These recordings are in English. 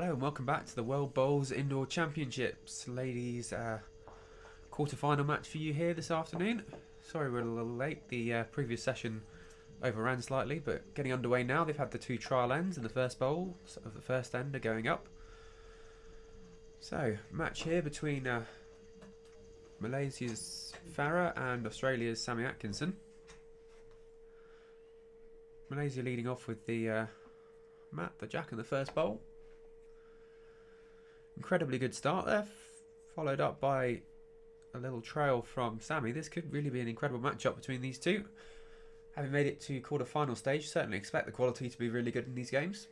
Hello and welcome back to the World Bowls Indoor Championships. Ladies, quarter-final match for you here this afternoon. Sorry we're a little late, the previous session overran slightly, but getting underway now. They've had the two trial ends and the first bowl of the first end are going up. So, match here between Malaysia's Farrah and Australia's Sammy Atkinson. Malaysia leading off with the the jack in the first bowl. Incredibly good start there, followed up by a little trail from Sammy. This could really be an incredible matchup between these two. Having made it to quarter-final stage, certainly expect the quality to be really good in these games.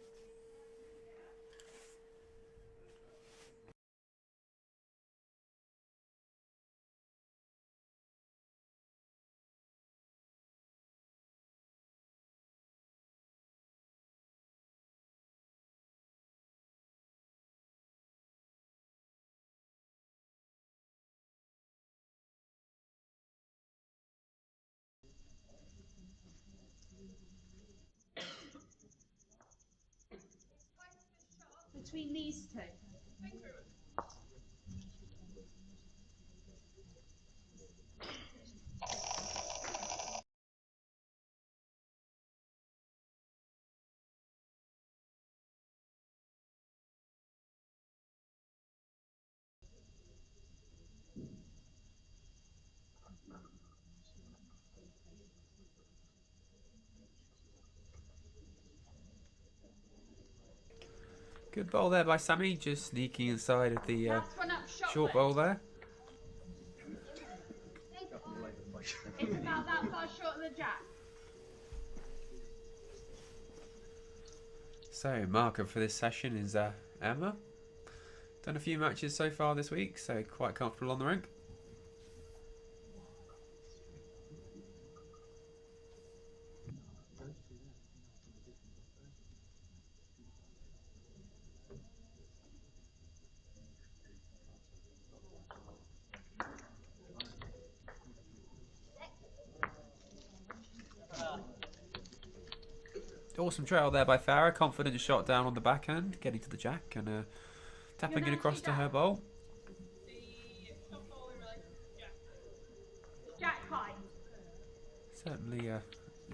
Between these two. Good bowl there by Sammy, just sneaking inside of the short bowl there. It's about that far short of the jack. So, marker for this session is Emma. Done a few matches so far this week, so quite comfortable on the rink. Awesome trail there by Farrah. Confident shot down on the backhand, getting to the jack and tapping it across to her bowl. Jack high. Certainly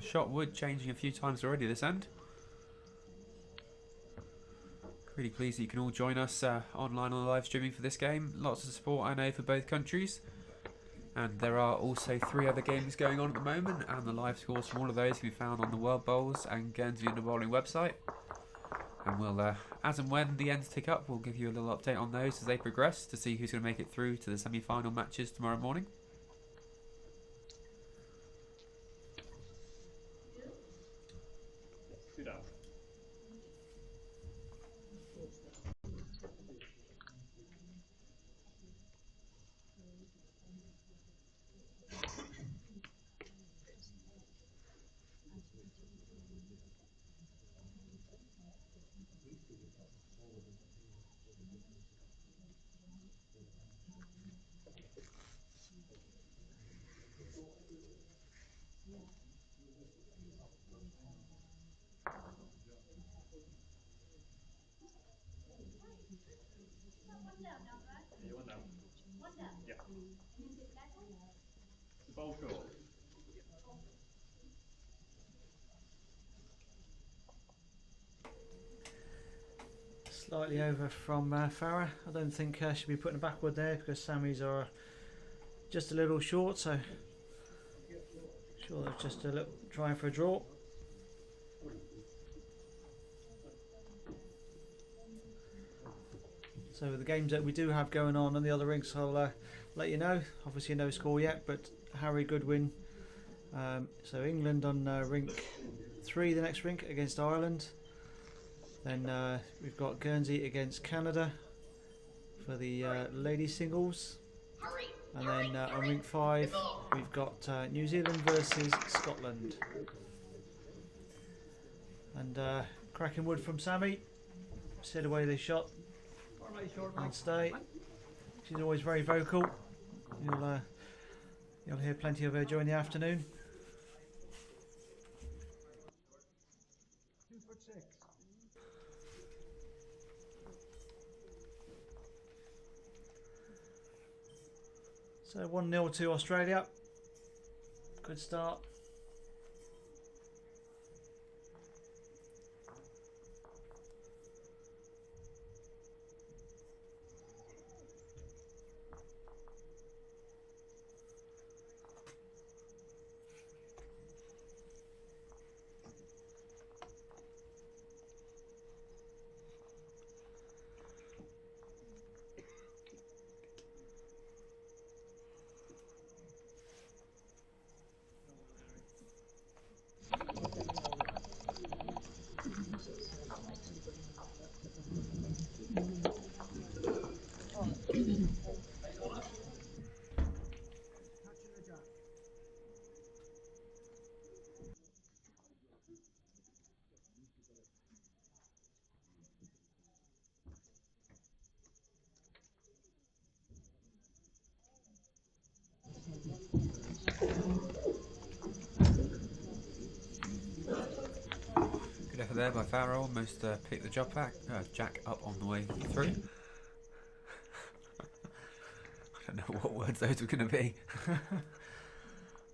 shot wood changing a few times already this end. Really pleased that you can all join us online on the live streaming for this game. Lots of support I know for both countries. And there are also 3 other games going on at the moment, and the live scores from all of those can be found on the World Bowls and Guernsey Indoor Bowling website. And we'll, as and when the ends tick up, we'll give you a little update on those as they progress to see who's going to make it through to the semi-final matches tomorrow morning. Slightly over from Farrah. I don't think she'll be putting a backward there because Sammy's are just a little short, so sure they're just a little trying for a draw. So the games that we do have going on the other rinks, I'll let you know. Obviously no score yet, but Harry Goodwin. So England on rink 3, the next rink against Ireland. Then we've got Guernsey against Canada for the ladies singles. And then on rink 5 we've got New Zealand versus Scotland. And cracking wood from Sammy. Set away the shot and stay. She's always very vocal. You'll hear plenty of her during the afternoon. So 1-0 to Australia. Good start. Good effort there by Farrah, almost picked the jack up on the way through. I don't know what words those were going to be.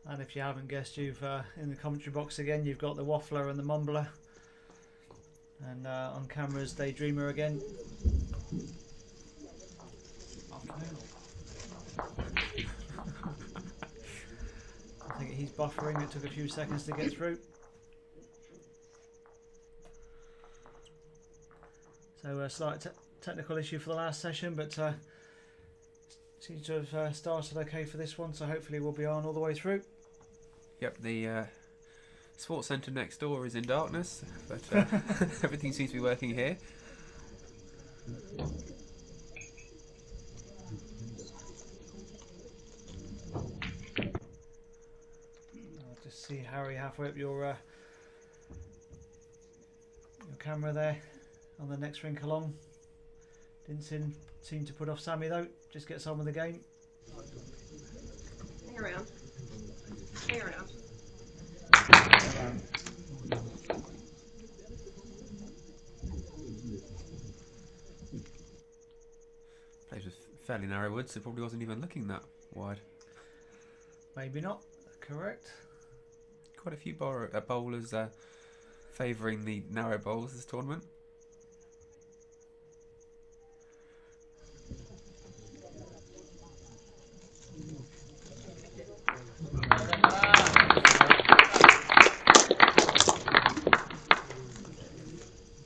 And if you haven't guessed, you've in the commentary box again, you've got the waffler and the mumbler. And on camera's Daydreamer again. I think he's buffering, it took a few seconds to get through. So a slight technical issue for the last session, but seems to have started okay for this one, so hopefully we'll be on all the way through. Yep, the sports centre next door is in darkness, but everything seems to be working here. I'll just see Harry halfway up your camera there on the next rink along. Didn't seem to put off Sammy though, just gets on with the game. Hang around. Hang around. Plays with fairly narrow woods, so probably wasn't even looking that wide. Maybe not, correct. Quite a few bowlers favouring the narrow bowls this tournament.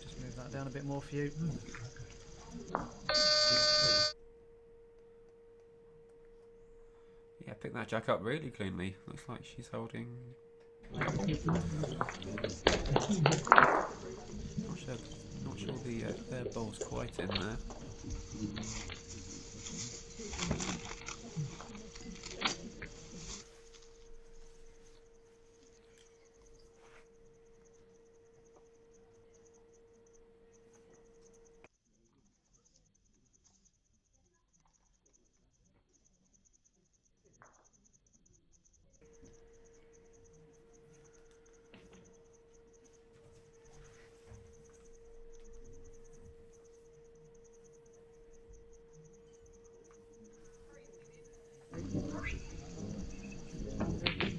Just move that down a bit more for you. Yeah, picked that jack up really cleanly. Looks like she's holding. Not sure the their bowl's quite in there.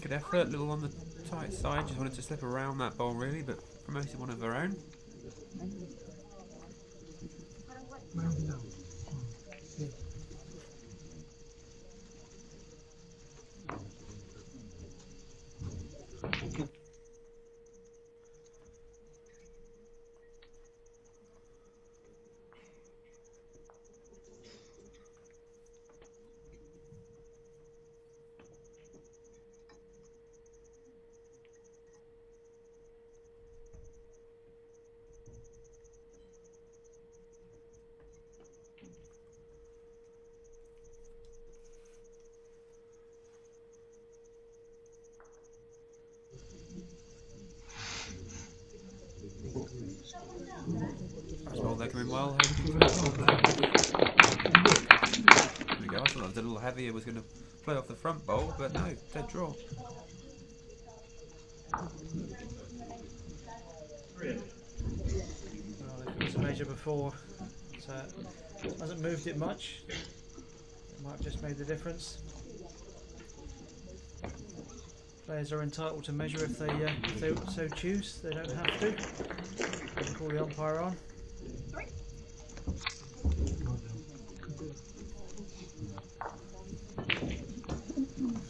Good effort, a little on the tight side, just wanted to slip around that bowl really, but promoted one of her own. First ball there coming well. There we go, I thought that was a little heavier, was going to play off the front bowl, but no, dead draw. Well, if it was a measure before, it hasn't moved it much. It might have just made the difference. Players are entitled to measure if they so choose. They don't have to. You can call the umpire on.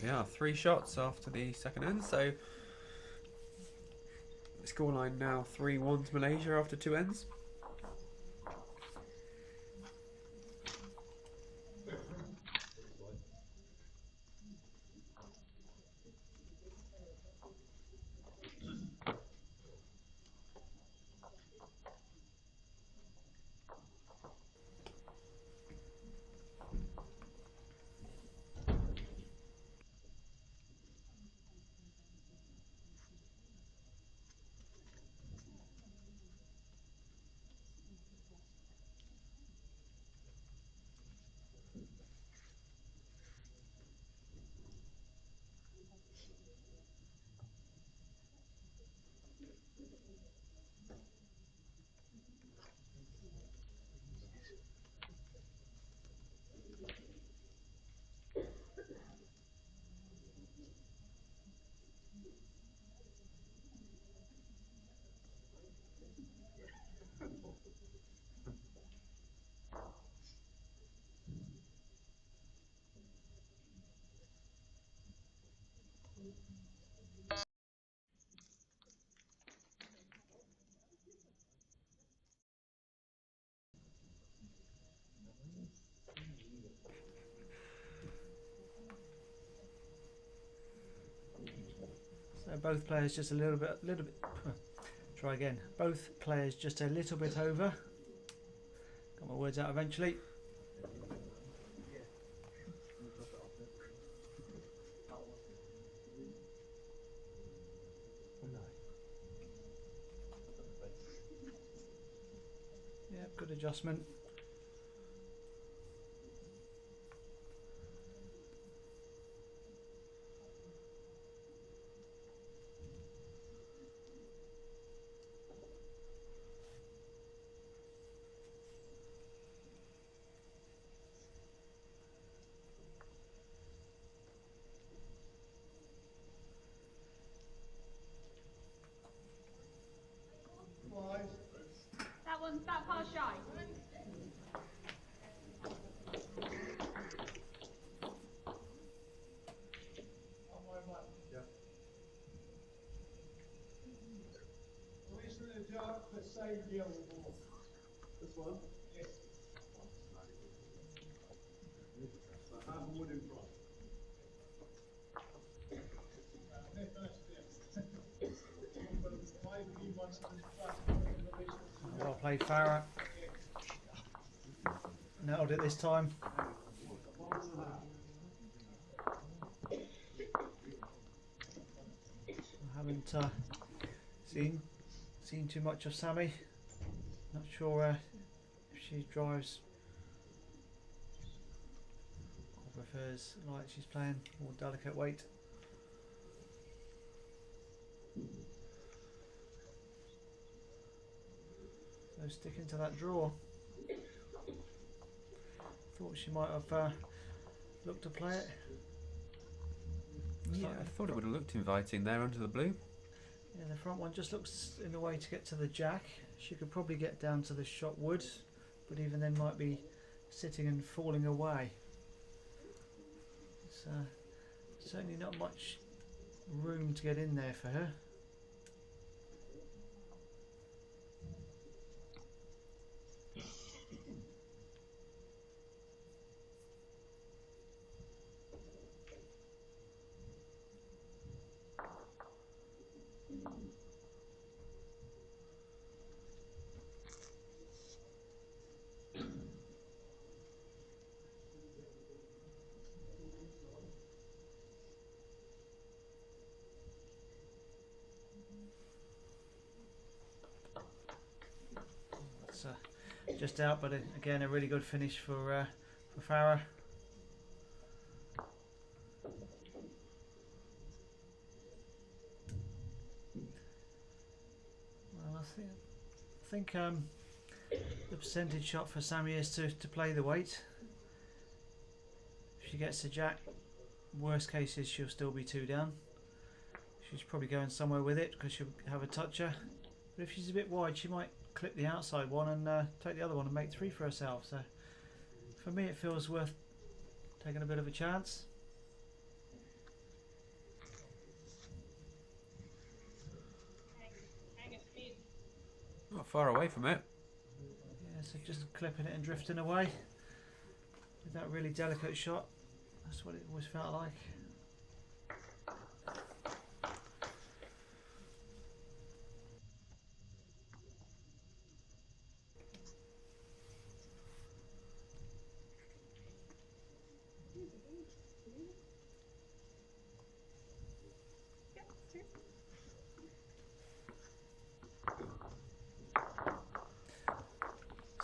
Yeah, 3 shots after the second end, so the scoreline now 3-1 to Malaysia after 2 ends. So both players just a little bit. Try again. Both players just a little bit over. Got my words out eventually. Yeah, good adjustment. That far shy. This one? Yes. I have wood in front. Well played, Farrah. Nailed it this time. I haven't seen too much of Sammy. Not sure if she drives or prefers like she's playing more delicate weight. So sticking to that draw. Thought she might have looked to play it. Yeah, I thought it would have looked inviting there under the blue. Yeah, the front one just looks in a way to get to the jack. She could probably get down to the shot wood, but even then might be sitting and falling away. It's certainly not much room to get in there for her. Just out, but again a really good finish for Farrah. Well, I think the percentage shot for Sammy is to play the weight. If she gets a jack, worst case is she'll still be 2 down. She's probably going somewhere with it because she'll have a toucher. But if she's a bit wide, she might clip the outside one and take the other one and make 3 for herself. So for me, it feels worth taking a bit of a chance. Not far away from it. Yeah, so just clipping it and drifting away with that really delicate shot. That's what it always felt like.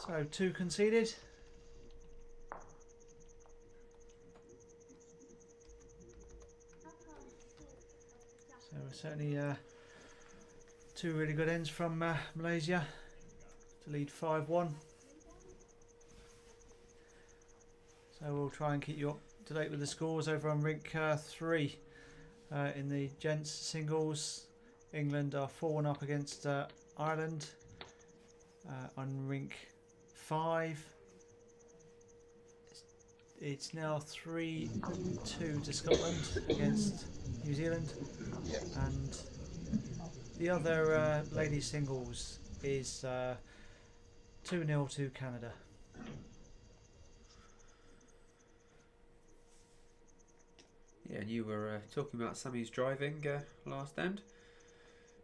So 2 conceded. So certainly 2 really good ends from Malaysia to lead 5-1. So we'll try and keep you up to date with the scores over on rink 3. In the gents singles, England are 4-1 up against Ireland. On rink 5, it's now 3-2 to Scotland against New Zealand, and the other ladies singles is 2-0 to Canada. Yeah, and you were talking about Sammy's driving last end.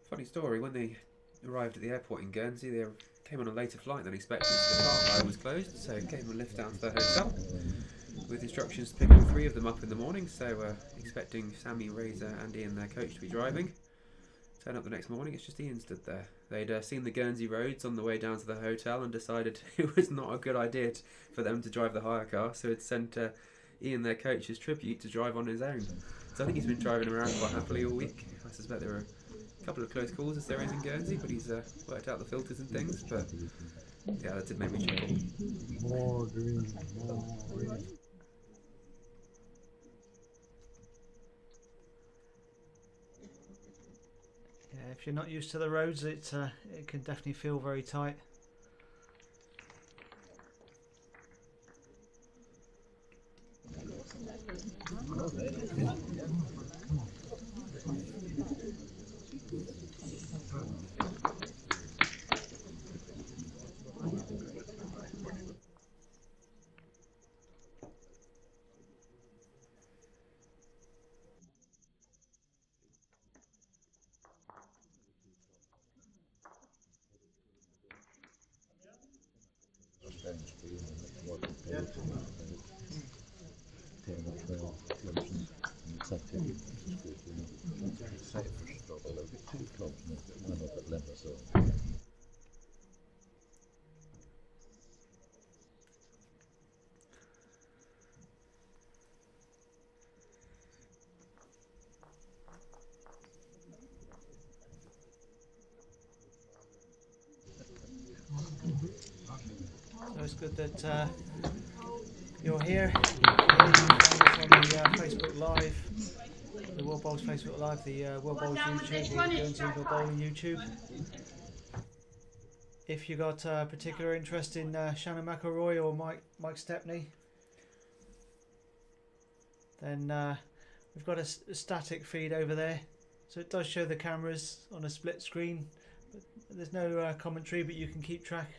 Funny story, when they arrived at the airport in Guernsey, they came on a later flight than expected, so the car hire was closed, so gave them a lift down to the hotel with instructions to pick all 3 of them up in the morning. So expecting Sammy, Razor and Ian, their coach, to be driving. Turn up the next morning, it's just Ian stood there. They'd seen the Guernsey roads on the way down to the hotel and decided it was not a good idea for them to drive the hire car, so had sent Ian, their coach, as tribute to drive on his own. So I think he's been driving around quite happily all week. I suspect there were a couple of close calls as there is in Guernsey, but he's worked out the filters and things. But yeah, that did make me chuckle. More green, more green. Yeah, if you're not used to the roads, it can definitely feel very tight. So it's good that you're here. On the Facebook Live, the World Bowls Facebook Live, the World Bowls YouTube, the Guernsey Eagle Bowling YouTube. If you got a particular interest in Shannon McElroy or Mike Stepney, then we've got a static feed over there, so it does show the cameras on a split screen. But there's no commentary, but you can keep track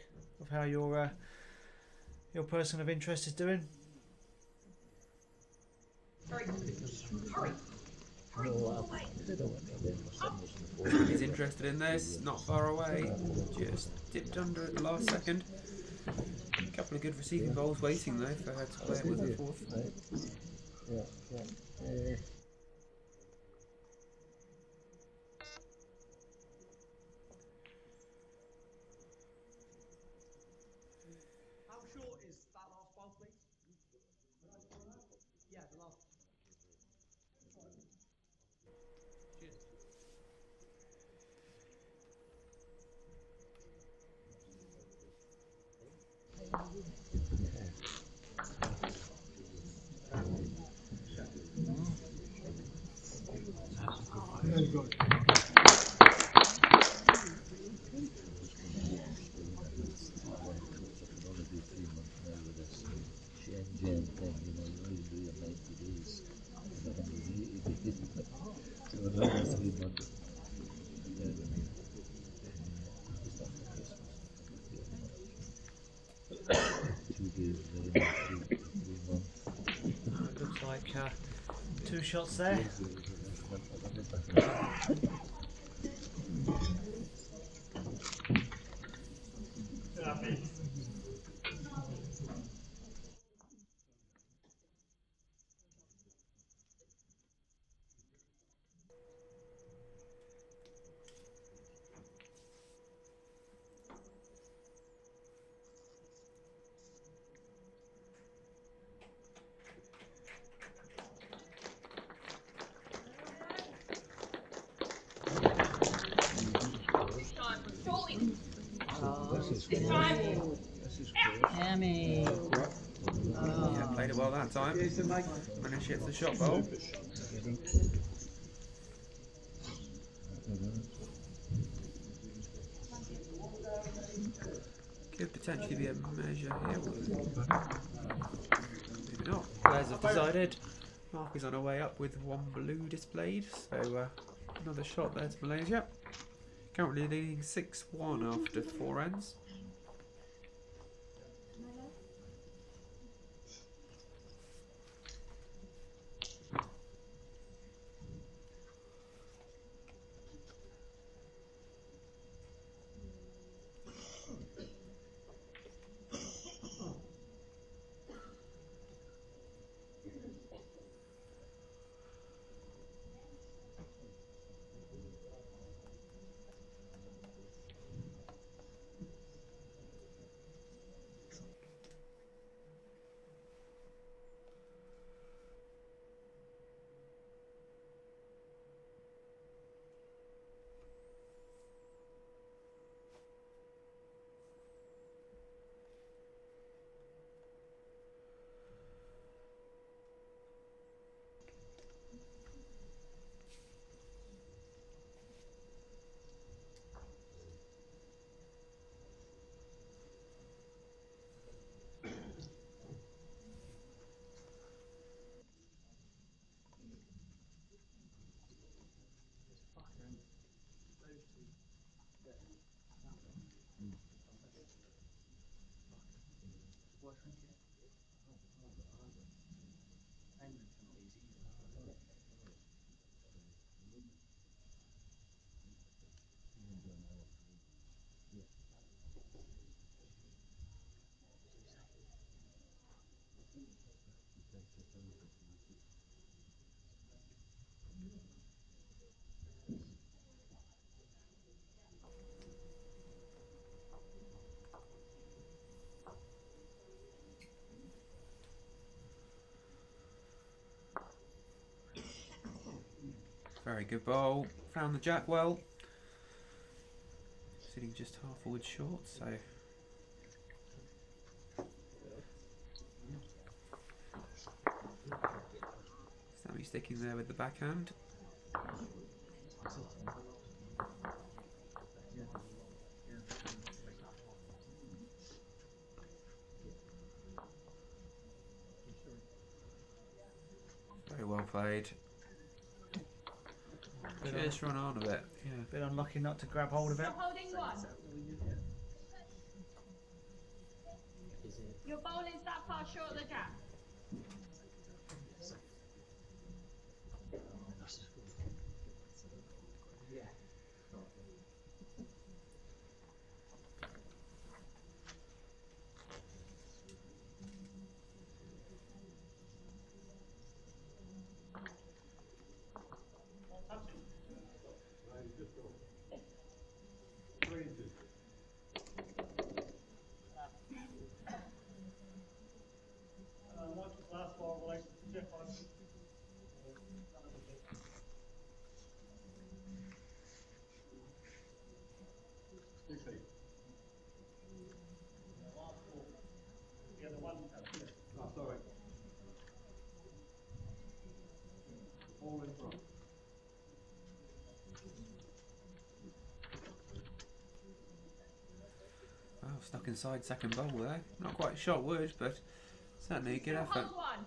of how your person of interest is doing. He's interested in this, not far away, just dipped under at the last second. A couple of good receiving bowls waiting though for her to play it with the 4th. How short is that last bowl, please? Yeah, the last. Cheers. Looks like 2 shots there. Yummy. Yeah, played it well that time. Managed to get to the shot bowl. Could potentially be a measure here. Maybe not. Players have decided. Mark is on her way up with 1 blue displayed. So another shot there to Malaysia. Currently leading 6-1 after 4 ends. Very good bowl. Found the jack well. Sitting just half forward short, so Sammy sticking there with the backhand. Very well played. Just run on a bit. Yeah. Bit unlucky not to grab hold of it. You're holding one. Your bowling's that far short of the jack. stuck inside second bowl there. Not quite shot wood, but certainly a good effort. Hold one.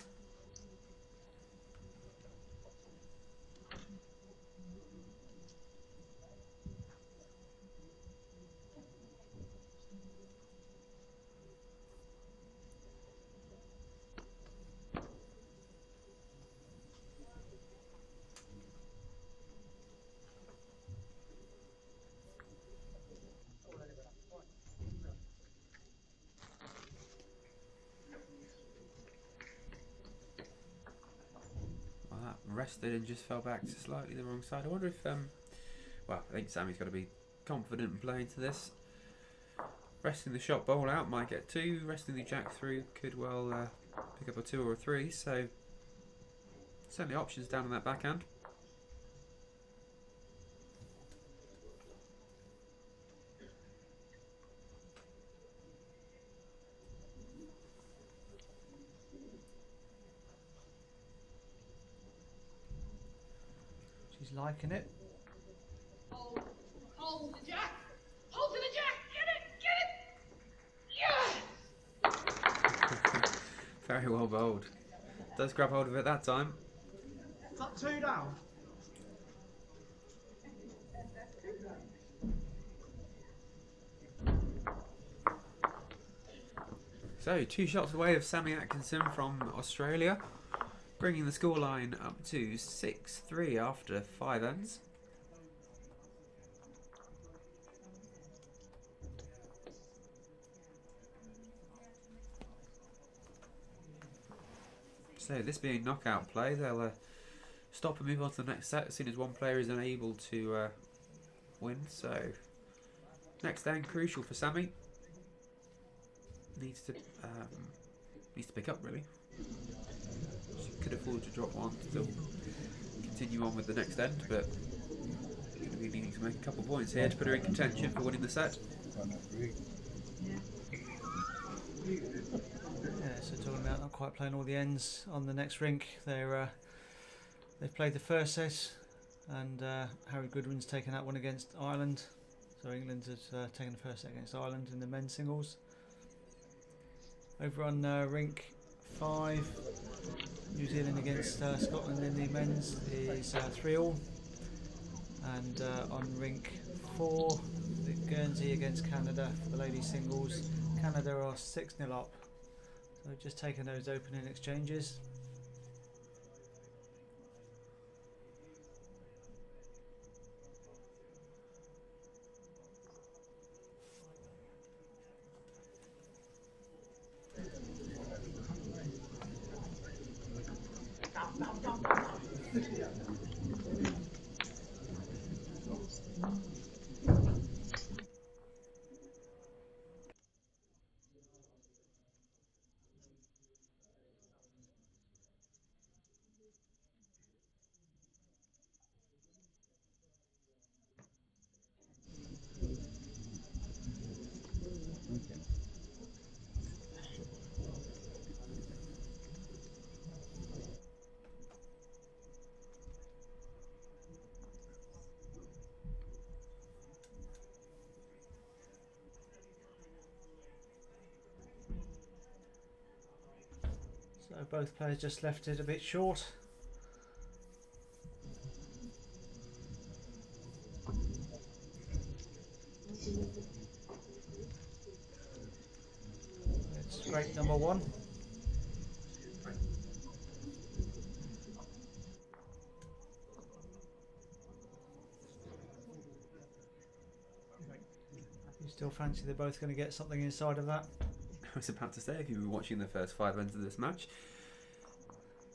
Well, that rested and just fell back to slightly the wrong side. I wonder if, well, I think Sammy's got to be confident in playing to this. Resting the shot bowl out might get 2. Resting the jack through could well pick up a 2 or a 3. So certainly options down on that backhand. She's liking it. Hold. Hold the jack. Hold to the jack. Get it. Get it. Yes. Very well bowled. Does grab hold of it that time. Is that 2 down? So 2 shots away of Sammy Atkinson from Australia, bringing the scoreline up to 6-3 after 5 ends. So this being knockout play, they'll stop and move on to the next set as soon as one player is unable to win. So next end crucial for Sammy. Needs to pick up really. She could afford to drop one to still continue on with the next end, but going to be needing to make a couple of points here to put her in contention for winning the set. Yeah, so talking about not quite playing all the ends on the next rink. They've played the first set, and Harry Goodwin's taken that one against Ireland. So England has taken the first set against Ireland in the men's singles. Over on rink 5, New Zealand against Scotland in the men's is 3-all, and on rink 4, the Guernsey against Canada for the ladies singles. Canada are 6-0 up, so just taking those opening exchanges. So both players just left it a bit short. It's straight number 1. You still fancy they're both going to get something inside of that? I was about to say, if you've been watching the first 5 ends of this match,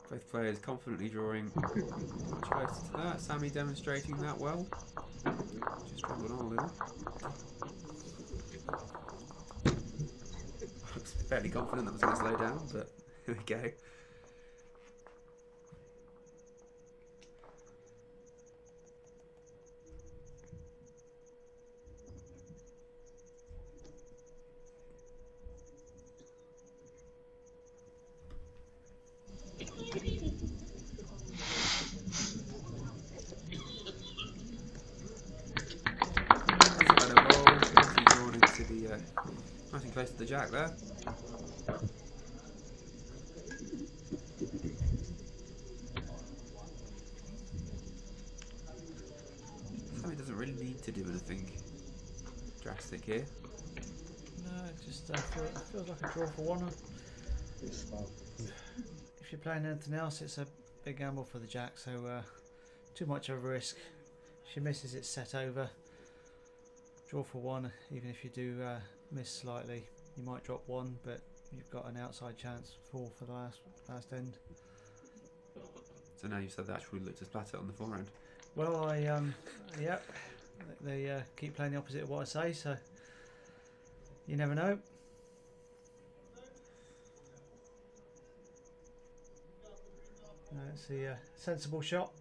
both players confidently drawing much closer to that. Sammy demonstrating that well. Just travelling on a little. I was fairly confident that was going to slow down, but here we go. close to the jack there. Sammy doesn't really need to do anything drastic here. No, it just feels like a draw for one. If you're playing anything else, it's a big gamble for the jack, so too much of a risk. If she misses, it's set over. Draw for one, even if you do miss slightly, you might drop one, but you've got an outside chance for the last end. So now you've said that, actually looked to splat it on the forehand. Well, yeah, they keep playing the opposite of what I say, so you never know. It's a sensible shot.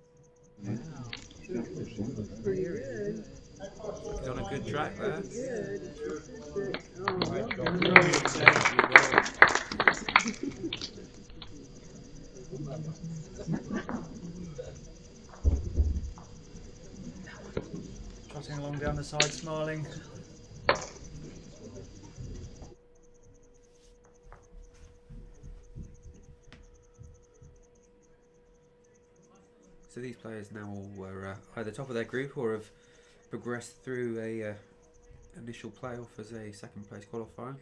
He's on a good track there. Trotting along down the side, smiling. So these players now all were either top of their group or have progressed through a initial playoff as a second place qualifier.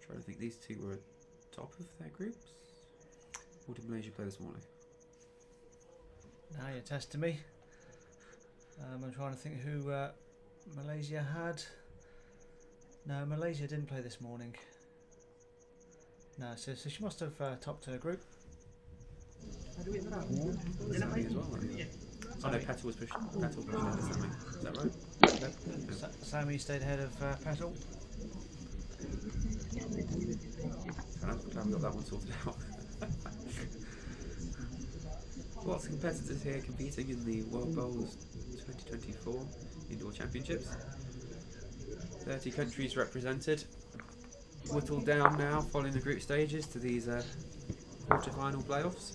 Trying to think, these two were top of their groups? Or did Malaysia play this morning? Now you're testing me. I'm trying to think who Malaysia had. No, Malaysia didn't play this morning. No, so she must have topped her group. Sammy as well, right? Yeah. Oh no, Petal was pushed ahead of Sammy. Is that right? Nope. Sammy stayed ahead of Petal. I'm glad we got that one sorted out. Lots of competitors here competing in the World Bowls 2024 Indoor Championships. 30 countries represented. Whittled down now following the group stages to these quarter-final playoffs.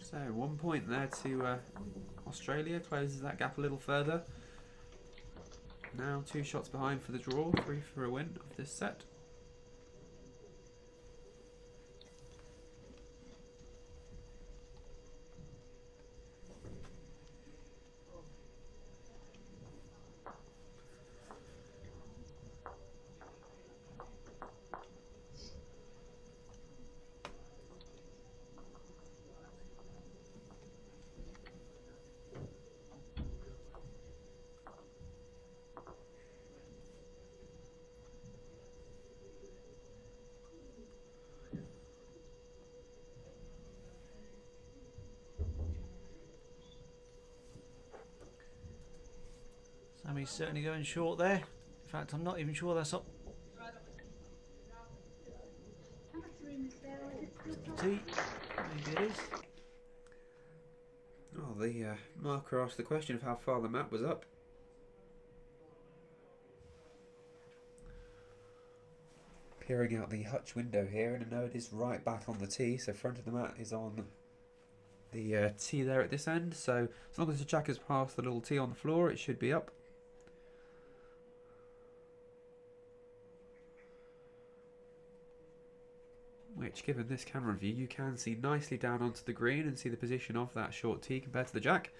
So 1 point there to Australia, closes that gap a little further. Now 2 shots behind for the draw, 3 for a win of this set. Sammy's certainly going short there. In fact, I'm not even sure that's up to the tee. Maybe it is. Oh, the marker asked the question of how far the mat was up. Peering out the hutch window here, and I know it is right back on the tee, so front of the mat is on the tee there at this end, so as long as the jack has passed the little tee on the floor, it should be up. Which, given this camera view, you can see nicely down onto the green and see the position of that short tee compared to the jack.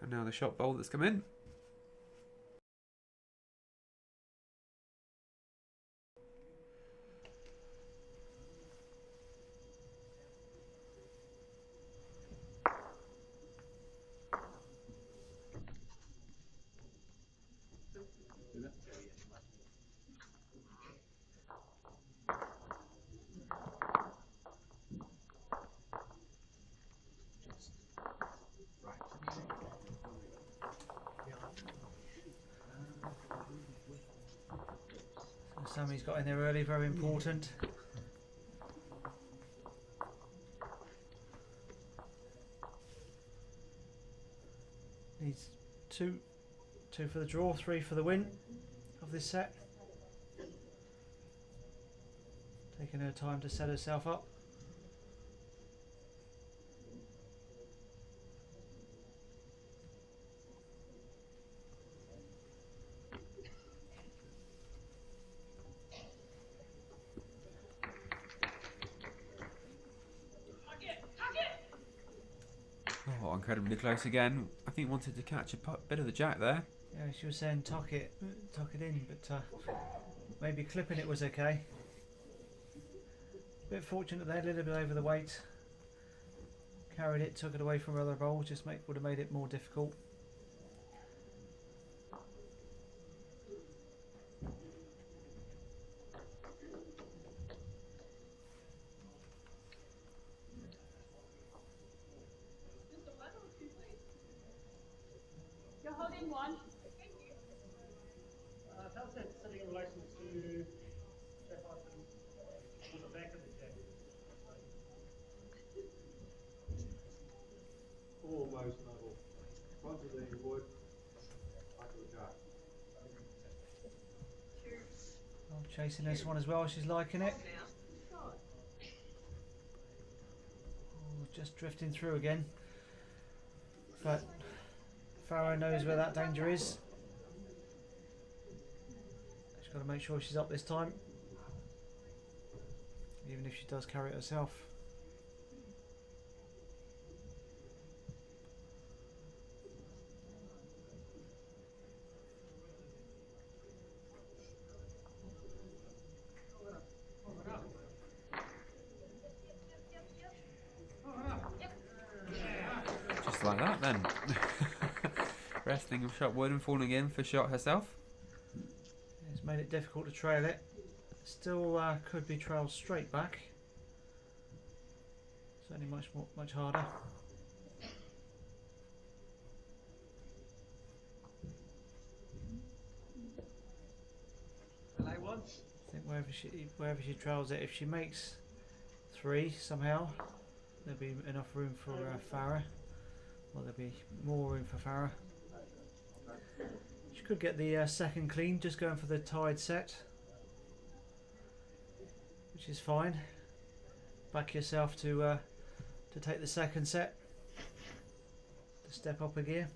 And now the shot bowl that's come in. So Sammy's got in there early, very important. Needs two for the draw, 3 for the win of this set. Taking her time to set herself up. incredibly close again. I think wanted to catch a bit of the jack there. Yeah, she was saying tuck it in, but maybe clipping it was okay. Bit fortunate there, a little bit over the weight. Carried it, took it away from other bowls, just would have made it more difficult. You're holding one. How's that sitting in relation to Jack Hudson on the back of the jack? Almost level. Front of the wood, back of the jack. Oh, chasing this one as well, she's liking it. Oh, just drifting through again. But Farrah knows where that danger is. She's got to make sure she's up this time, even if she does carry it herself. Just like that then. Resting of shot wood and falling in for shot herself. It's made it difficult to trail it. Still could be trailed straight back. Certainly much harder. Delay once. I think wherever she trails it, if she makes 3 somehow, there'll be enough room for Farrah. Well, there'll be more room for Farrah. She could get the second clean, just going for the tied set, which is fine. Back yourself to take the second set, to step up a gear.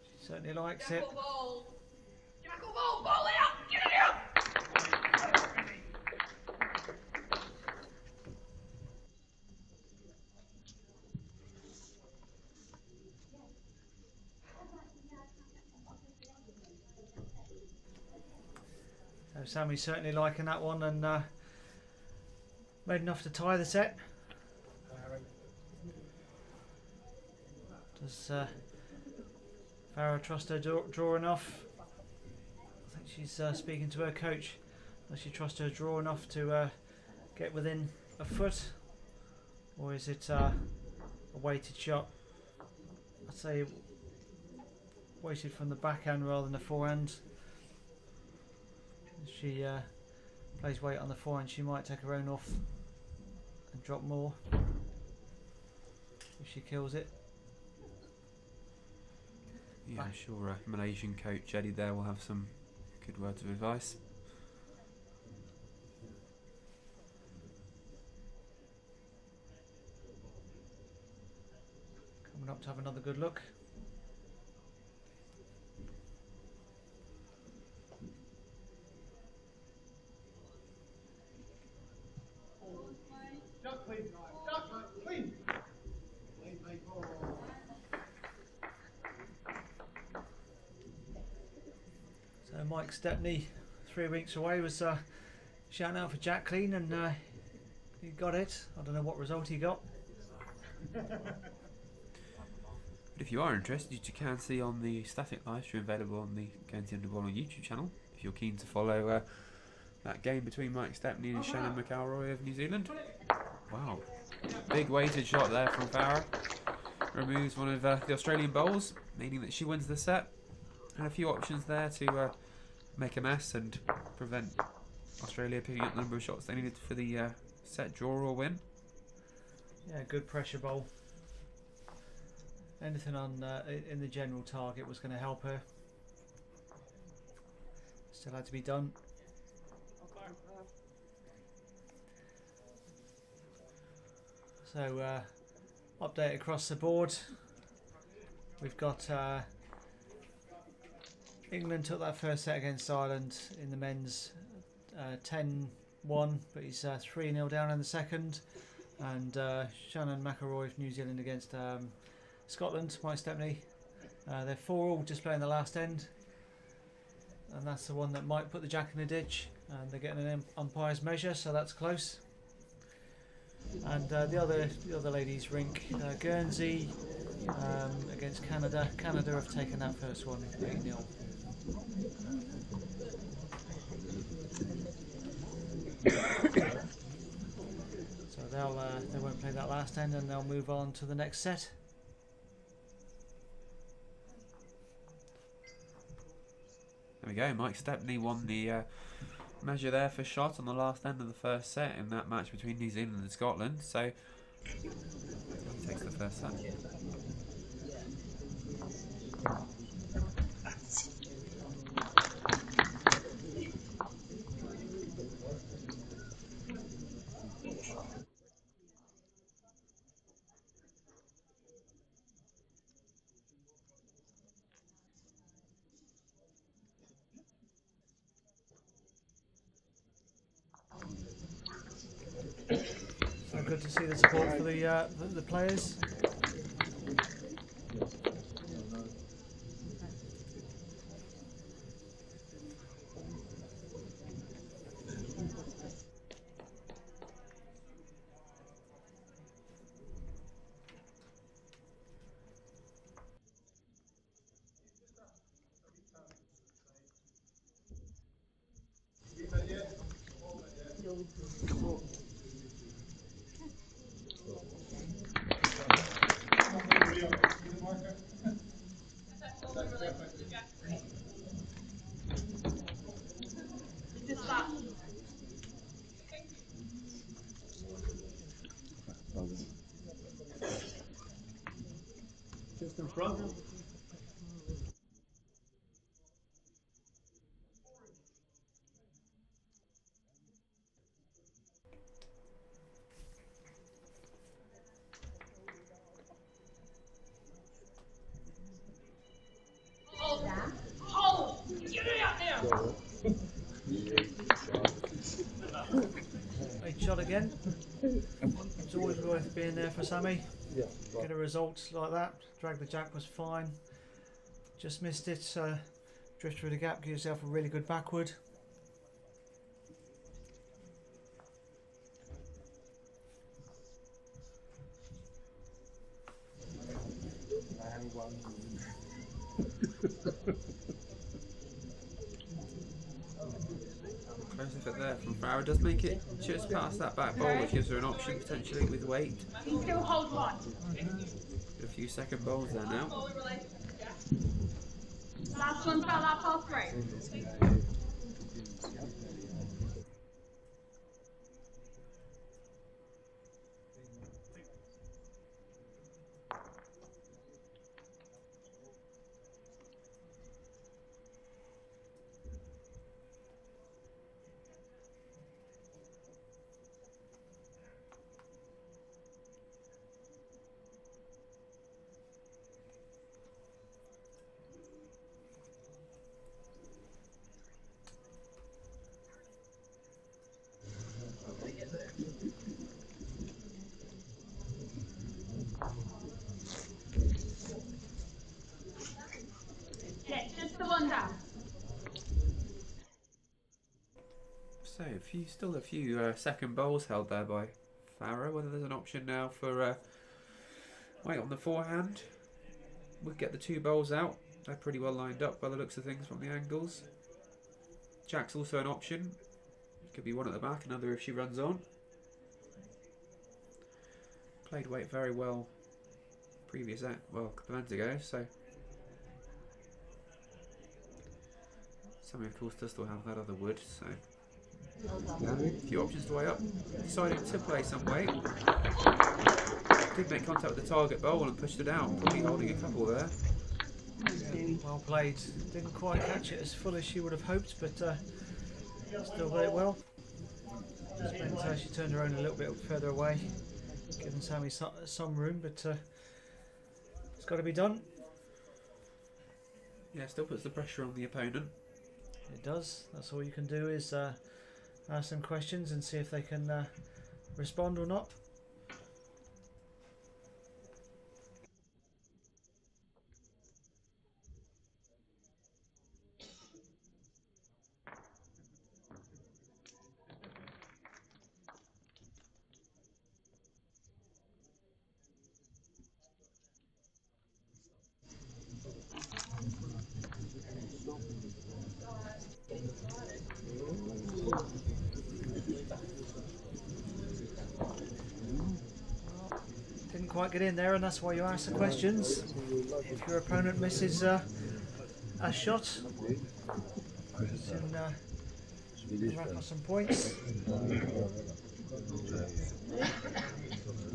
She certainly likes it. Jackal ball. Jackal ball. Ball it up. Get it up. So Sammy's certainly liking that one, and made enough to tie the set. Does Farrah trust her draw enough? I think she's speaking to her coach. Does she trust her draw enough to get within a foot, or is it a weighted shot? I'd say weighted from the backhand rather than the forehand. If she plays weight on the forehand, she might take her own off and drop more if she kills it. Yeah, I'm sure Malaysian coach Eddie there will have some good words of advice. Coming up to have another good look. Duck clean, duck clean. Clean, people. So Mike Stepney, 3 weeks away, was shouting out for Jack Clean, and he got it. I don't know what result he got. But if you are interested, you can see on the static live stream available on the County Underball YouTube channel. If you're keen to follow that game between Mike Stepney and Shannon McElroy of New Zealand. Wow, big weighted shot there from Farrah. Removes one of the Australian bowls, meaning that she wins the set. And a few options there to make a mess and prevent Australia picking up the number of shots they needed for the set draw or win. Yeah, good pressure bowl. Anything on in the general target was going to help her. Still had to be done. So update across the board. We've got England took that first set against Ireland in the men's 10-1, but he's 3-0 down in the second. And Shannon McElroy of New Zealand against Scotland, Mike Stepney. They're 4-all just playing the last end, and that's the one that might put the jack in the ditch. And they're getting an umpire's measure, so that's close. And the other ladies' rink, Guernsey against Canada. Canada have taken that first one 8-0. So they won't play that last end, and they'll move on to the next set. There we go. Mike Stepney won the measure there for shot on the last end of the first set in that match between New Zealand and Scotland. So he takes the first set. So good to see the support for the players. Just that. Just in front. Hold! Get it out there! Great shot again. It's always worth being there for Sammy. Yeah. Get a result like that. Drag the jack was fine. Just missed it. Drift through the gap. Give yourself a really good backward. Close effort there from Farrah. Does make it just past that back bowl, which gives her an option potentially with weight. Still hold one. A few second bowls there now. Last one fell out past three. Yeah, just the one down. So still a few second bowls held there by Farrah. Whether there's an option now for weight on the forehand. We'll get the two bowls out. They're pretty well lined up by the looks of things from the angles. Jack's also an option. Could be one at the back, another if she runs on. Played weight very well previous well, a couple of ends ago, so Sammy of course does still have that other wood, so a few options to weigh up. Decided to play some weight. Did make contact with the target bowl and pushed it out, probably holding a couple there. Yeah, well played. Didn't quite catch it as full as she would have hoped, but still got it well. Just meant she turned her own a little bit further away, giving Sammy some room, but it's got to be done. Yeah, still puts the pressure on the opponent. It does. That's all you can do is ask them questions and see if they can respond or not. Didn't quite get in there, and that's why you ask the questions. If your opponent misses a shot, you can rack up some points.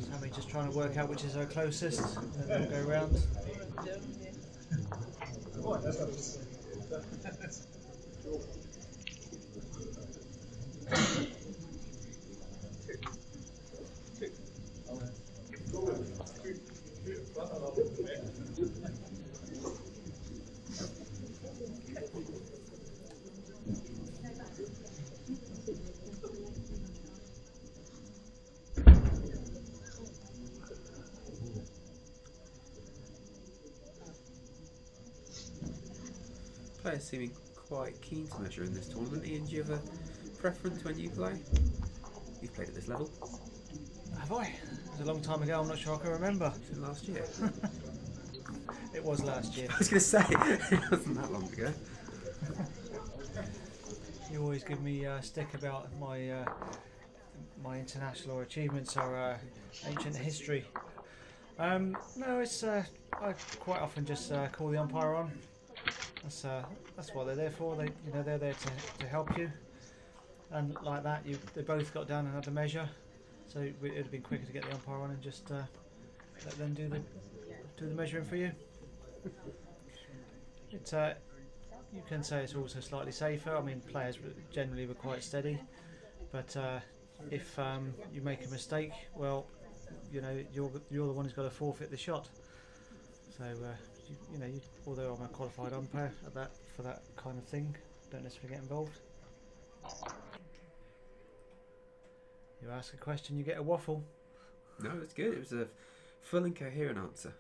Sammy just trying to work out which is her closest, and then we'll go round. Players seeming quite keen to measure in this tournament. Ian, do you have a preference when you play? You've played at this level. Have I? It was a long time ago, I'm not sure I can remember. Since last year. It was last year. I was going to say, it wasn't that long ago. You always give me stick about my my international achievements or ancient history. No, it's I quite often just call the umpire on. That's what they're there for. They're there to help you, and like that, they both got down and had the measure. So it would have been quicker to get the umpire on and just let them do the measuring for you. You can say it's also slightly safer. I mean, players generally were quite steady, but if you make a mistake, well, you're the one who's got to forfeit the shot. So although I'm a qualified umpire for that kind of thing, don't necessarily get involved. You ask a question, you get a waffle. No, it's good. It was a full and coherent answer.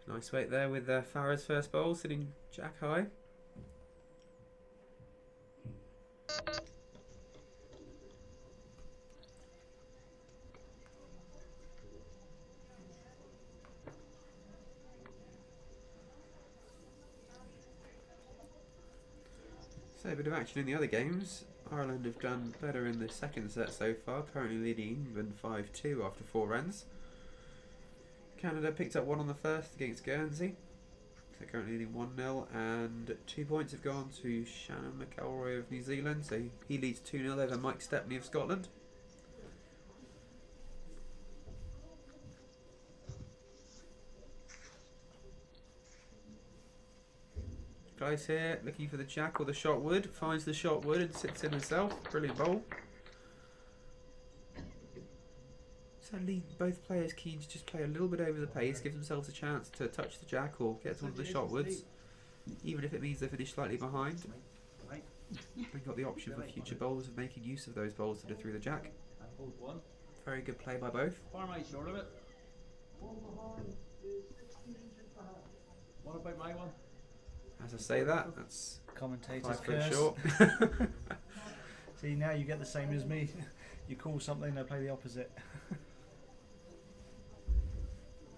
Nice weight there with Farrah's first bowl, sitting jack high. So a bit of action in the other games. Ireland have done better in the second set so far, currently leading England 5-2 after 4 runs. Canada picked up one on the first against Guernsey. They're currently leading 1-0, and 2 points have gone to Shannon McElroy of New Zealand, so he leads 2-0 over Mike Stepney of Scotland. Guys here looking for the jack or the shot wood, finds the shot wood and sits in himself. Brilliant bowl. So both players keen to just play a little bit over the pace, give themselves a chance to touch the jack or get to one of the shot woods, even if it means they finish slightly behind. They've got the option for future bowls of making use of those bowls that are through the jack. Very good play by both. Far am I short of it? What about my one? As I say that, that's Commentator's 5 foot curse. short. See, now you get the same as me. You call something, they play the opposite.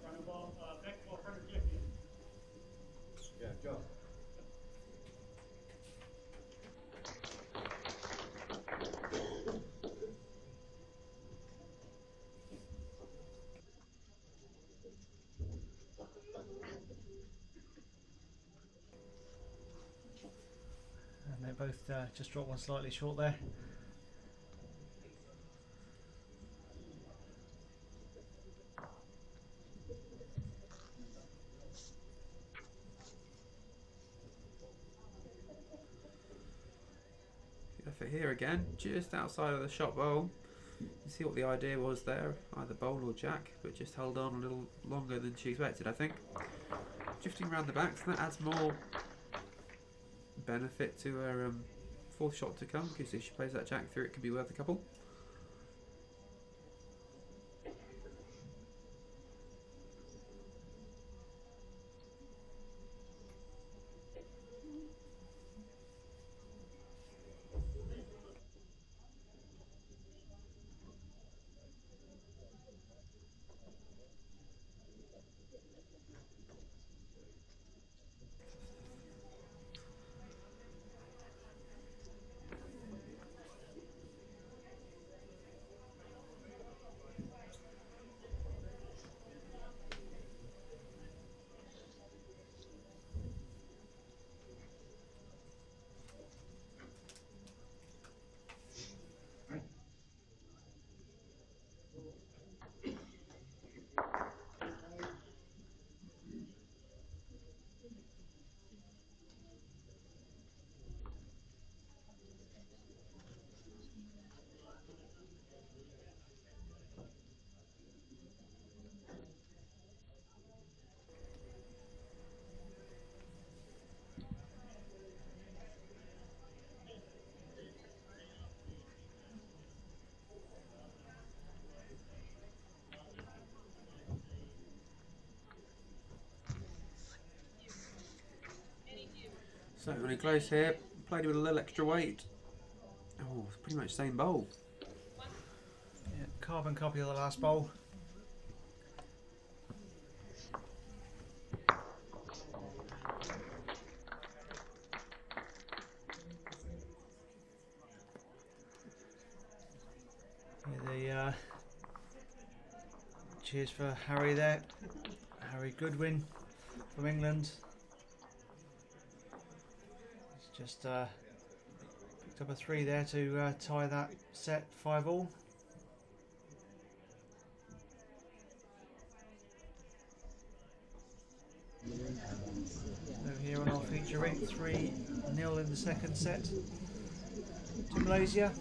Running ball, back ball, front of Jeffy. Yeah, John. And they both just dropped one slightly short there. here again, just outside of the shot bowl. You see what the idea was there, either bowl or jack, but just held on a little longer than she expected, I think. Drifting around the back, so that adds more benefit to her fourth shot to come, because if she plays that jack through, it could be worth a couple. So running close here, played with a little extra weight. Oh, it's pretty much same bowl. Yeah, carbon copy of the last bowl. Yeah, cheers for Harry there. Harry Goodwin from England. He's just picked up a 3 there to tie that set 5-all. So here on our feature ring, 3-0 in the second set to Malaysia.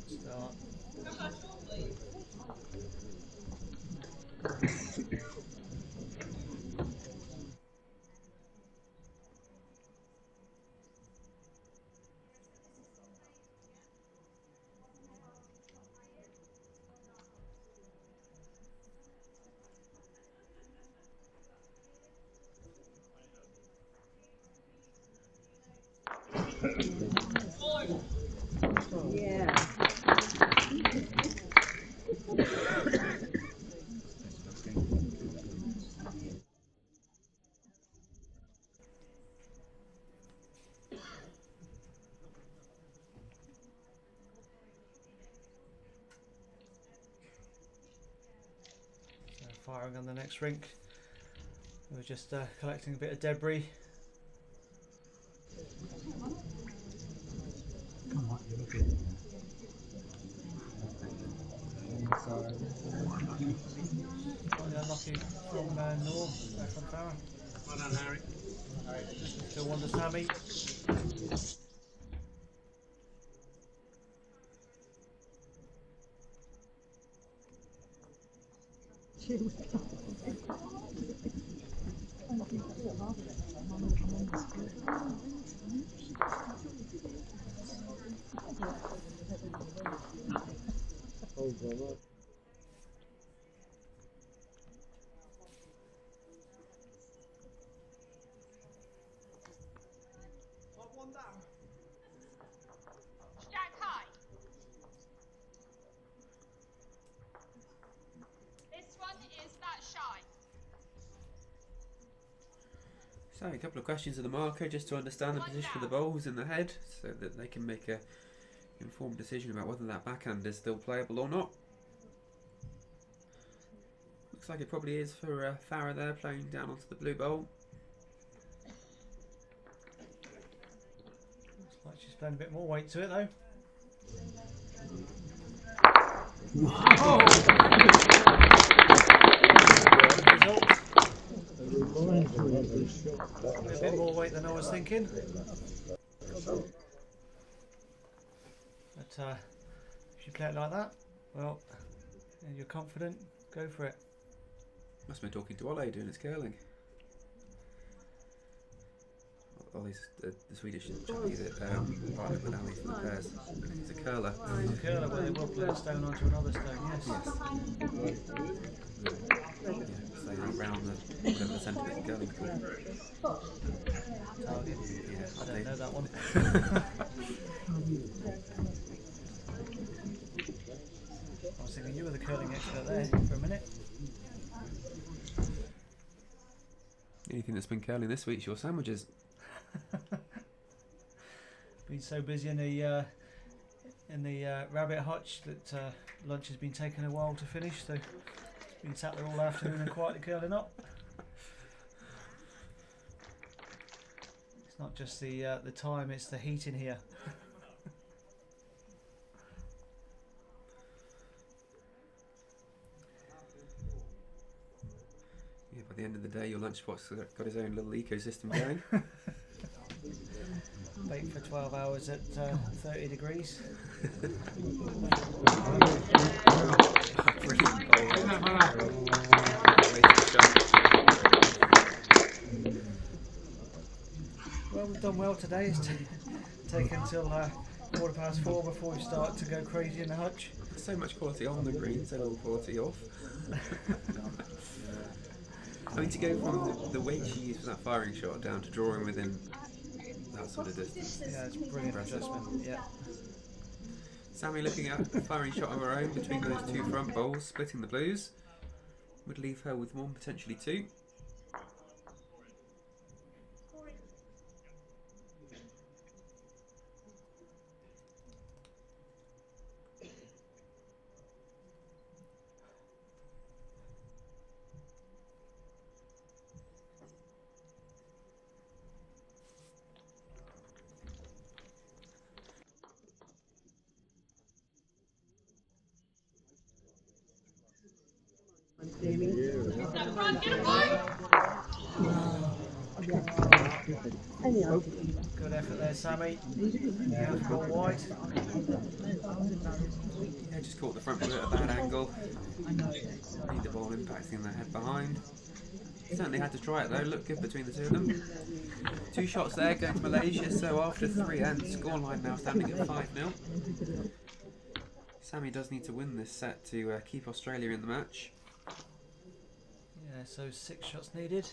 Start. So firing on the next rink. We were just collecting a bit of debris. Come on, you look at it. Slightly unlucky from North, from Farrah. Well done, Harry. Still one to Sammy. Jack high. This one is that shy. So a couple of questions of the marker just to understand the position of the bowls in the head so that they can make a informed decision about whether that backhand is still playable or not. Looks like it probably is for Farrah there, playing down onto the blue bowl. Looks like she's playing a bit more weight to it though. A bit more weight than I was thinking. But if you play it like that, well, and you're confident, go for it. Must have been talking to Ole doing his curling. Ole's the Swedish chappie that partnered with Ali for the pairs. He's a curler. It's a curler where they will play a stone onto another stone, yes. Yeah, so around the whatever the centre of the curling called. Target. Yeah, I don't know that one. I was thinking you were the curling expert there for a minute. The only thing that's been curling this week is your sandwiches. Been so busy in the rabbit hutch that lunch has been taking a while to finish, so been sat there all afternoon and quietly curling up. It's not just the time, it's the heat in here. Yeah, by the end of the day, your lunchbox has got his own little ecosystem going. Bake for 12 hours at 30 degrees. Brilliant. Well, we've done well today. It's taken until 4:15 before we start to go crazy in the hutch. So much quality on the green, so little quality off. I mean, to go from the weight she used for that firing shot down to drawing within that sort of distance. Yeah, it's a brilliant Impressive. adjustment. Yeah. Sammy looking at a firing shot of her own between those two front bowls, splitting the blues. Would leave her with one, potentially two. Step front, get it right. Good effort there, Sammy. You have to go wide. Yeah, just caught the front foot at a bad angle. Need the ball impacting the head behind. Certainly had to try it though, looked good between the two of them. Two shots there going to Malaysia, so after 3 ends, scoreline now standing at 5-0. Sammy does need to win this set to keep Australia in the match. Yeah, so 6 shots needed.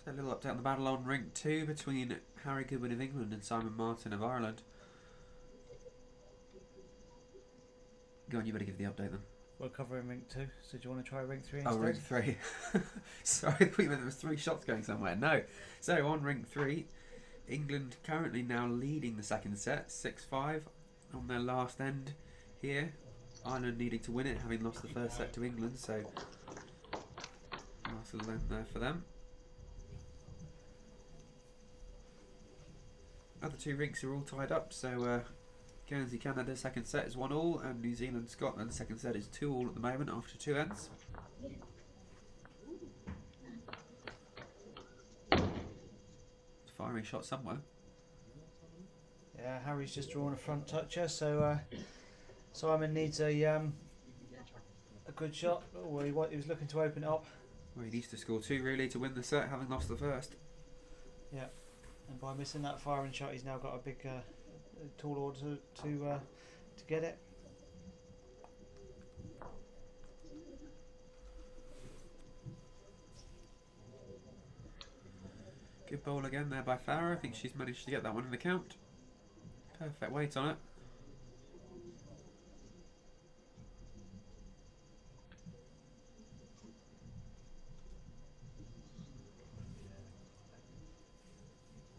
So a little update on the battle on rink 2 between Harry Goodwin of England and Simon Martin of Ireland. Go on, you better give the update then. We're covering rink 2, so do you want to try rink 3 instead? Oh, rink 3. Sorry, we meant there was 3 shots going somewhere. No. So on rink 3, England currently now leading the second set, 6-5 on their last end here. Ireland needing to win it, having lost the first set to England, so nice little end there for them. Other 2 rinks are all tied up, so Guernsey Canada second set is 1-1, and New Zealand Scotland second set is 2-2 at the moment after 2 ends. Firing shot somewhere. Yeah, Harry's just drawn a front toucher, so Simon needs a good shot. Oh, he was looking to open it up. Well, he needs to score 2 really to win the set, having lost the first. Yeah, and by missing that firing shot, he's now got a big, tall order to get it. Good bowl again there by Farrah. I think she's managed to get that one in the count. Perfect weight on it.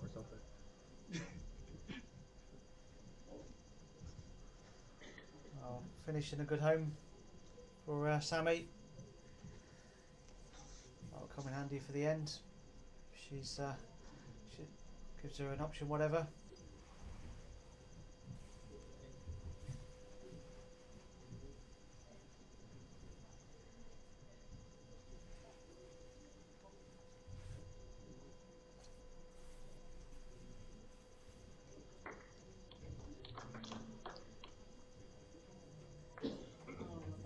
Or something. Finishing a good home for Sammy. That'll come in handy for the end. She gives her an option, whatever.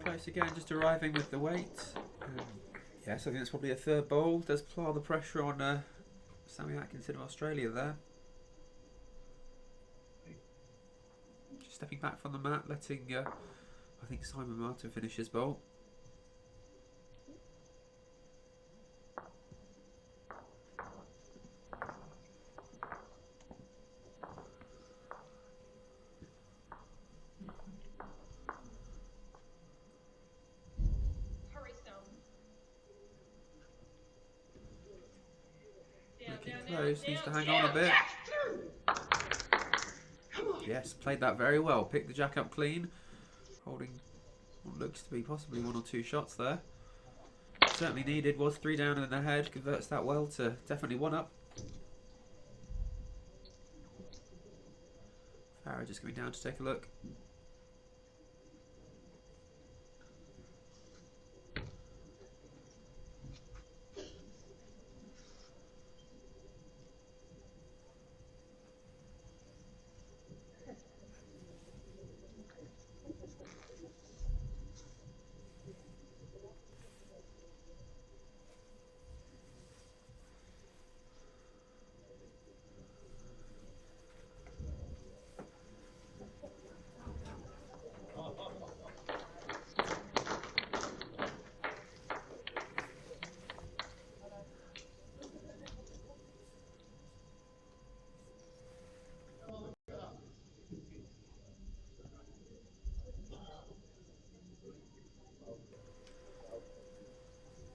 Close again, just arriving with the weight. Yes, I think it's probably a third bowl. Does pile the pressure on Sammy Atkinson of Australia there. Just stepping back from the mat, letting I think Simon Martin finish his bowl. Hurry, Stone. Looking close, needs to hang on a bit. Yes, played that very well. Picked the jack up clean, holding what looks to be possibly 1 or 2 shots there. Certainly needed, was 3 down in the head, converts that well to definitely 1 up. Farrah just coming down to take a look.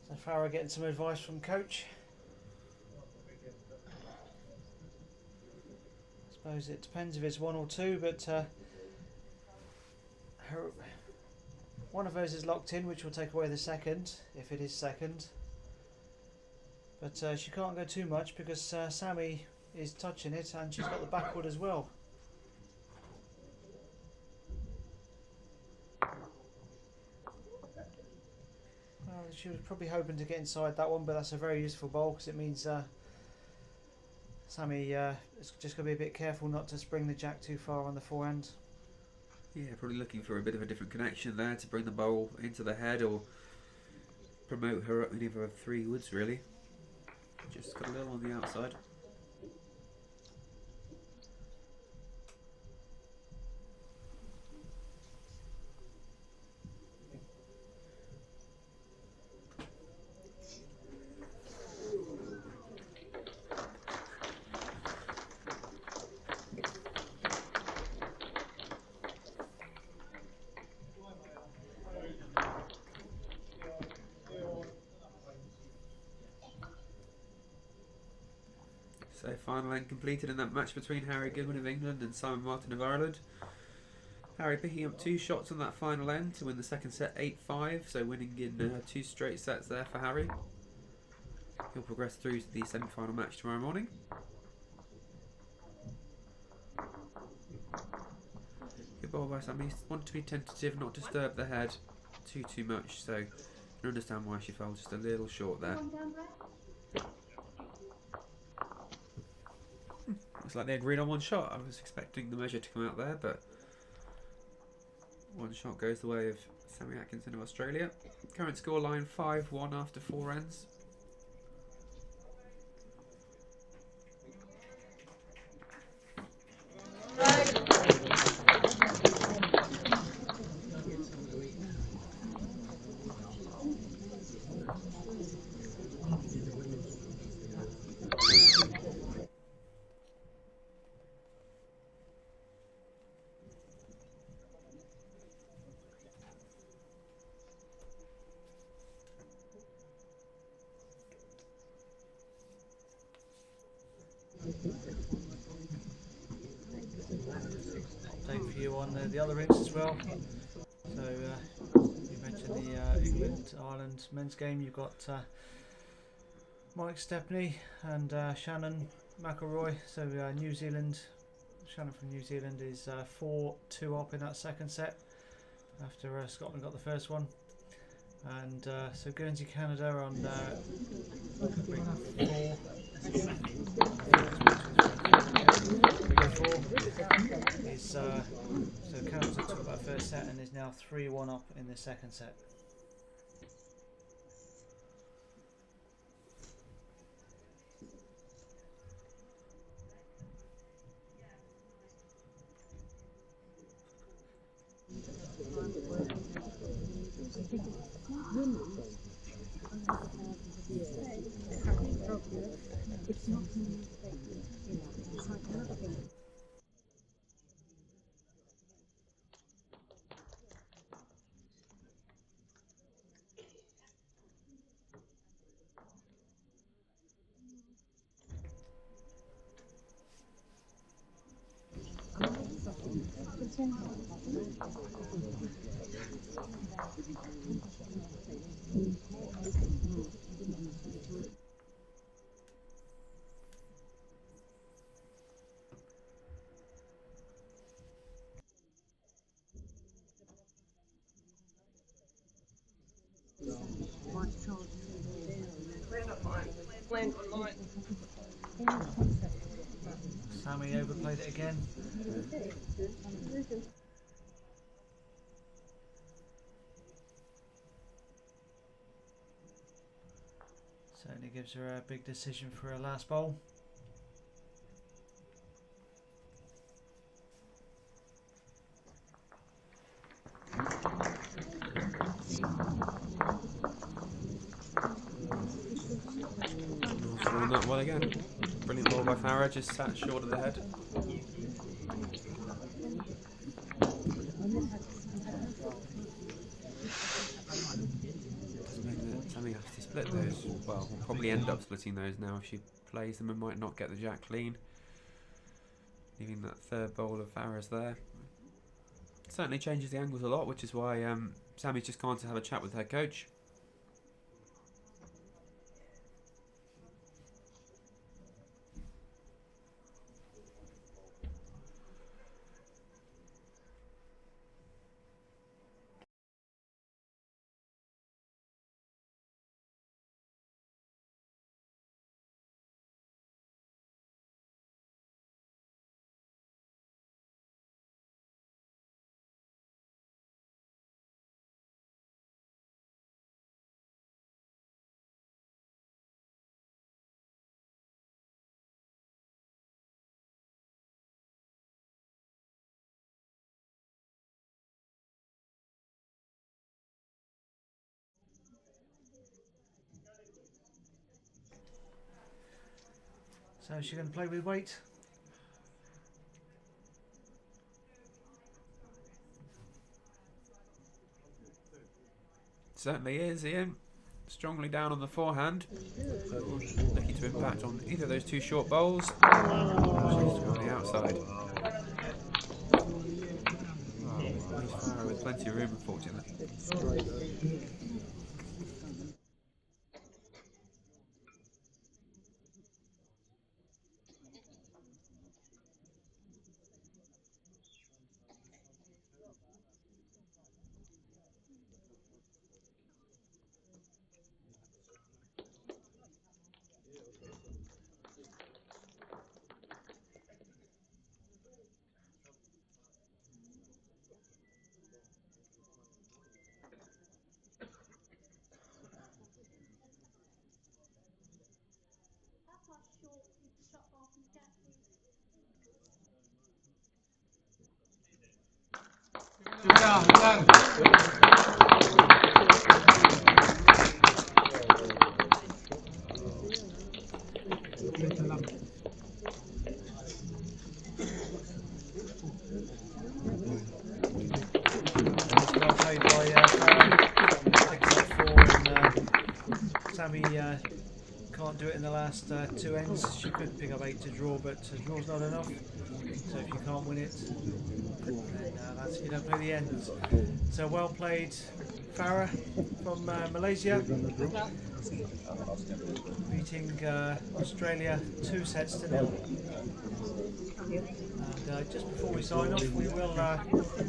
So Farrah getting some advice from coach. I suppose it depends if it's 1 or 2, but one of those is locked in, which will take away the second, if it is second. But she can't go too much because Sammy is touching it and she's got the backward as well. Well, she was probably hoping to get inside that one, but that's a very useful bowl because it means Sammy is just going to be a bit careful not to spring the jack too far on the forehand. Yeah, probably looking for a bit of a different connection there to bring the bowl into the head or promote her up in either of 3 woods really. Just got a little on the outside. So final end completed in that match between Harry Goodwin of England and Simon Martin of Ireland. Harry picking up 2 shots on that final end to win the second set 8-5, so winning in 2 straight sets there for Harry. He'll progress through to the semi-final match tomorrow morning. Good ball by Sammy. Wanted to be tentative, not disturb the head too much, so you can understand why she fell just a little short there. Looks like they agreed on one shot. I was expecting the measure to come out there, but one shot goes the way of Sammy Atkinson of Australia. Current scoreline 5-1 after 4 ends. Update for you on the other rinks as well. So you mentioned the England-Ireland men's game. You've got Mike Stepney and Shannon McElroy. So New Zealand, Shannon from New Zealand is 4-2 up in that second set after Scotland got the first one. And so Guernsey, Canada on ring 4. Is so Canada took that first set and is now 3-1 up in the second set. Sammy overplayed it again. Certainly gives her a big decision for her last bowl. Throwing that well again. Brilliant ball by Farrah, just sat short of the head. Does mean that Sammy has to split those. Well, we'll probably end up splitting those now if she plays them and might not get the jack clean. Leaving that third bowl of Farrah's there. Certainly changes the angles a lot, which is why Sammy's just gone to have a chat with her coach. So is she going to play with weight? Certainly is, Ian. Strongly down on the forehand. Looking to impact on either of those two short bowls. She's on the outside. Leaves Farrah with plenty of room, unfortunately. Well played by Farrah. Picks up 4 and Sammy can't do it in the last 2 ends. She could pick up 8 to draw, but draw's not enough. So if you can't win it, then you don't play the ends. So well played, Farrah from Malaysia, beating Australia 2 sets to 0. And just before we sign off, we will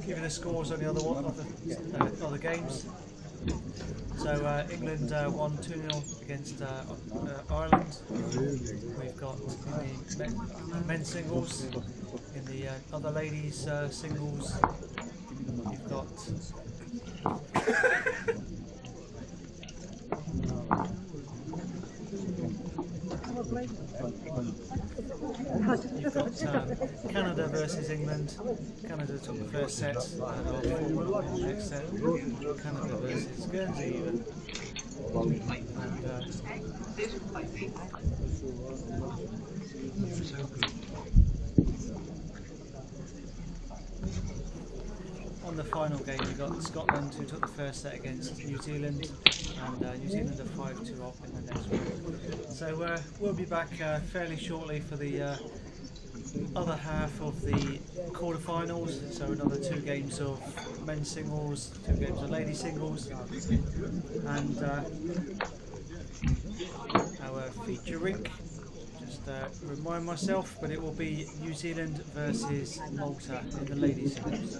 give you the scores on the other games. So England won 2-0 against Ireland. We've got in the men's singles, in the other ladies singles, we've got Canada versus England. Canada took the first set and are 4-1 in the next set. Canada versus Guernsey. On the final game, we got Scotland, who took the first set against New Zealand, and New Zealand are 5-2 up in the next one. So we'll be back fairly shortly for the other half of the quarterfinals. So another 2 games of men's singles, 2 games of ladies singles, and our feature rink. Just remind myself, but it will be New Zealand versus Malta in the ladies singles.